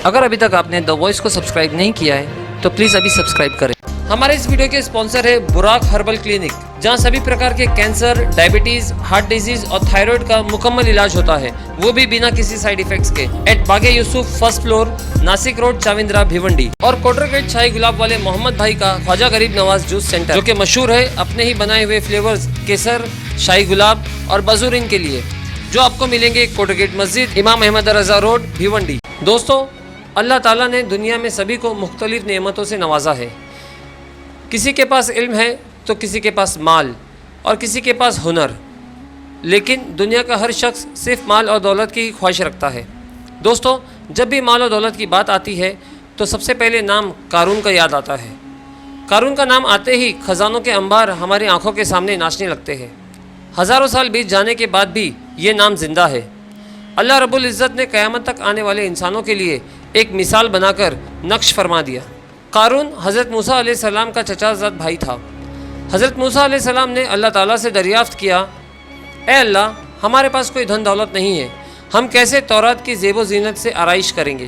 اگر ابھی تک آپ نے دا وائس کو سبسکرائب نہیں کیا ہے تو پلیز ابھی سبسکرائب کریں۔ ہمارے اس ویڈیو کے اسپانسر ہے براق ہربل کلینک، جہاں سبھی پرکار کے کینسر، ڈائبٹیز، ہارٹ ڈیزیز اور تھائرائیڈ کا مکمل علاج ہوتا ہے، وہ بھی بنا کسی سائیڈ ایفیکٹس کے۔ At Bagh Yusuf, first floor, Nashik road, Chavindra, Bhiwandi. اور کوٹر گیٹ شاہی گلاب والے محمد بھائی کا خواجہ غریب نواز جوس سینٹر، جو کہ مشہور ہے اپنے ہی بنائے ہوئے فلیورز کیسر، شاہی گلاب اور بزورین کے لیے، جو آپ کو ملیں گے کوٹر گیٹ مسجد، امام احمد رضا روڈ، بھیونڈی۔ دوستو، اللہ تعالیٰ نے دنیا میں سبھی کو مختلف نعمتوں سے نوازا ہے۔ کسی کے پاس علم ہے تو کسی کے پاس مال اور کسی کے پاس ہنر، لیکن دنیا کا ہر شخص صرف مال اور دولت کی خواہش رکھتا ہے۔ دوستو، جب بھی مال اور دولت کی بات آتی ہے تو سب سے پہلے نام قارون کا یاد آتا ہے۔ قارون کا نام آتے ہی خزانوں کے انبار ہماری آنکھوں کے سامنے ناچنے لگتے ہیں۔ ہزاروں سال بیت جانے کے بعد بھی یہ نام زندہ ہے۔ اللہ رب العزت نے قیامت تک آنے والے انسانوں کے لیے ایک مثال بنا کر نقش فرما دیا۔ قارون حضرت موسیٰ علیہ السلام کا چچا زاد بھائی تھا۔ حضرت موسیٰ علیہ السلام نے اللہ تعالیٰ سے دریافت کیا، اے اللہ، ہمارے پاس کوئی دھن دولت نہیں ہے، ہم کیسے تورات کی زیب و زینت سے آرائش کریں گے؟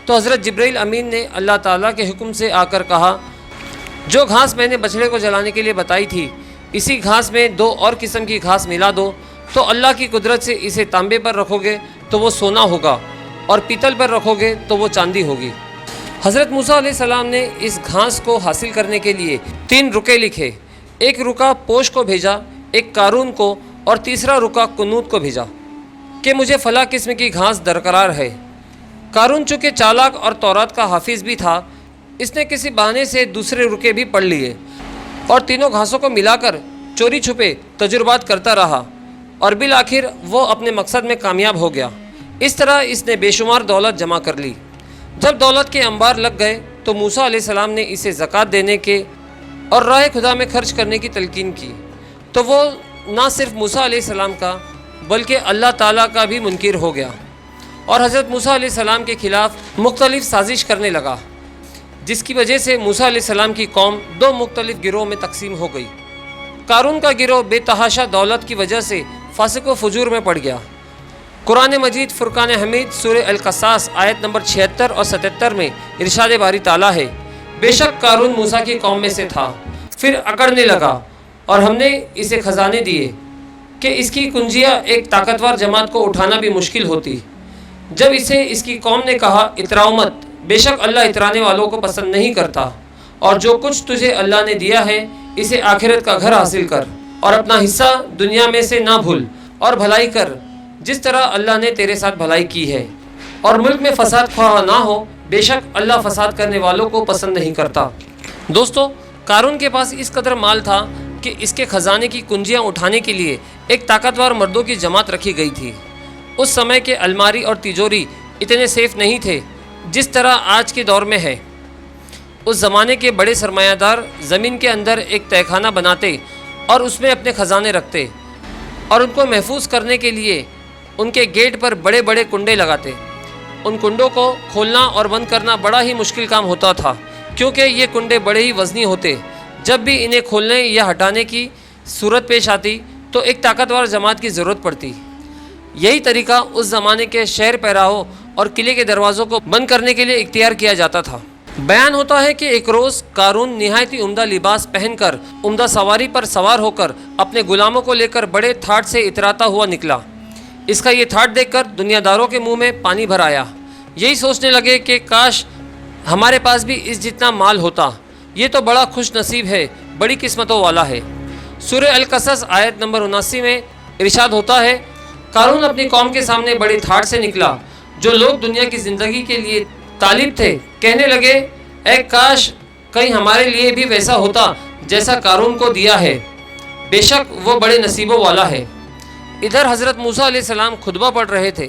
تو حضرت جبرائیل امین نے اللہ تعالیٰ کے حکم سے آ کر کہا، جو گھاس میں نے بچڑے کو جلانے کے لیے بتائی تھی، اسی گھاس میں 2 اور قسم کی گھاس ملا دو، تو اللہ کی قدرت سے اسے تانبے پر رکھو گے تو وہ سونا ہوگا، اور پیتل پر رکھو گے تو وہ چاندی ہوگی۔ حضرت موسیٰ علیہ السلام نے اس گھاس کو حاصل کرنے کے لیے 3 رکے لکھے۔ ایک رکا پوش کو بھیجا، ایک قارون کو، اور تیسرا رکا قنوت کو بھیجا کہ مجھے فلاں قسم کی گھاس درکار ہے۔ قارون چونکہ چالاک اور تورات کا حافظ بھی تھا، اس نے کسی بہانے سے دوسرے رکے بھی پڑھ لیے اور تینوں گھاسوں کو ملا کر چوری چھپے تجربات کرتا رہا، اور بالآخر وہ اپنے مقصد میں کامیاب ہو گیا۔ اس طرح اس نے بے شمار دولت جمع کر لی۔ جب دولت کے انبار لگ گئے تو موسیٰ علیہ السلام نے اسے زکوٰۃ دینے کے اور راہ خدا میں خرچ کرنے کی تلقین کی، تو وہ نہ صرف موسیٰ علیہ السلام کا بلکہ اللہ تعالیٰ کا بھی منکر ہو گیا، اور حضرت موسیٰ علیہ السلام کے خلاف مختلف سازش کرنے لگا، جس کی وجہ سے موسیٰ علیہ السلام کی قوم 2 مختلف گروہ میں تقسیم ہو گئی۔ قارون کا گروہ بے تحاشا دولت کی وجہ سے فاسق و فجور میں پڑ گیا۔ قرآن مجید فرقان حمید سورہ القصاص آیت نمبر 76 اور 77 میں ارشاد باری تعالیٰ ہے، بے شک قارون موسیٰ کی قوم میں سے تھا، پھر اکڑنے لگا اور ہم نے اسے خزانے دیے کہ اس کی کنجیاں ایک طاقتور جماعت کو اٹھانا بھی مشکل ہوتی۔ جب اسے اس کی قوم نے کہا، اتراؤ مت، بے شک اللہ اترانے والوں کو پسند نہیں کرتا، اور جو کچھ تجھے اللہ نے دیا ہے اسے آخرت کا گھر حاصل کر، اور اپنا حصہ دنیا میں سے نہ بھول، اور بھلائی کر جس طرح اللہ نے تیرے ساتھ بھلائی کی ہے، اور ملک میں فساد خواہ نہ ہو، بے شک اللہ فساد کرنے والوں کو پسند نہیں کرتا۔ دوستو، قارون کے پاس اس قدر مال تھا کہ اس کے خزانے کی کنجیاں اٹھانے کے لیے ایک طاقتور مردوں کی جماعت رکھی گئی تھی۔ اس سمے کے الماری اور تجوری اتنے سیف نہیں تھے جس طرح آج کے دور میں ہے۔ اس زمانے کے بڑے سرمایہ دار زمین کے اندر ایک تہہ خانہ بناتے اور اس میں اپنے خزانے رکھتے، اور ان کو محفوظ کرنے کے لیے ان کے گیٹ پر بڑے بڑے کنڈے لگاتے۔ ان کنڈوں کو کھولنا اور بند کرنا بڑا ہی مشکل کام ہوتا تھا، کیونکہ یہ کنڈے بڑے ہی وزنی ہوتے۔ جب بھی انہیں کھولنے یا ہٹانے کی صورت پیش آتی تو ایک طاقتور جماعت کی ضرورت پڑتی۔ یہی طریقہ اس زمانے کے شہر پیراہوں اور قلعے کے دروازوں کو بند کرنے کے لیے اختیار کیا جاتا تھا۔ بیان ہوتا ہے کہ ایک روز قارون نہایت ہی عمدہ لباس پہن کر عمدہ سواری پر سوار ہو کر اپنے غلاموں کو لے کر بڑے ٹھاٹھ سے اتراتا ہوا نکلا۔ اس کا یہ ٹھاٹھ دیکھ کر دنیا داروں کے منہ میں پانی بھر آیا۔ یہی سوچنے لگے کہ کاش ہمارے پاس بھی اس جتنا مال ہوتا، یہ تو بڑا خوش نصیب ہے، بڑی قسمتوں والا ہے۔ سورہ القصص آیت نمبر 79 میں ارشاد ہوتا ہے، قارون اپنی قوم کے سامنے بڑے ٹھاٹھ سے نکلا۔ جو لوگ دنیا کی زندگی کے لیے طالب تھے کہنے لگے، اے کاش کہیں ہمارے لیے بھی ویسا ہوتا جیسا قارون کو دیا ہے، بے شک وہ بڑے نصیبوں والا ہے۔ ادھر حضرت موسیٰ علیہ السلام خطبہ پڑھ رہے تھے،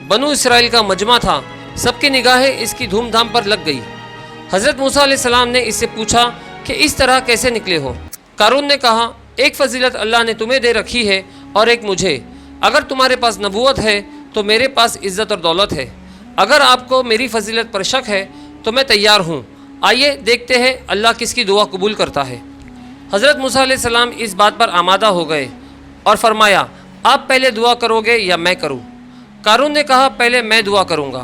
بنو اسرائیل کا مجمع تھا، سب کی نگاہیں اس کی دھوم دھام پر لگ گئی۔ حضرت موسیٰ علیہ السلام نے اس سے پوچھا کہ اس طرح کیسے نکلے ہو؟ قارون نے کہا، ایک فضیلت اللہ نے تمہیں دے رکھی ہے اور ایک مجھے۔ اگر تمہارے پاس نبوت ہے تو میرے پاس عزت اور دولت ہے۔ اگر آپ کو میری فضیلت پر شک ہے تو میں تیار ہوں، آئیے دیکھتے ہیں اللہ کس کی دعا قبول کرتا ہے۔ حضرت موسیٰ علیہ السلام اس بات پر آمادہ ہو گئے اور فرمایا، آپ پہلے دعا کرو گے یا میں کروں؟ قارون نے کہا، پہلے میں دعا کروں گا۔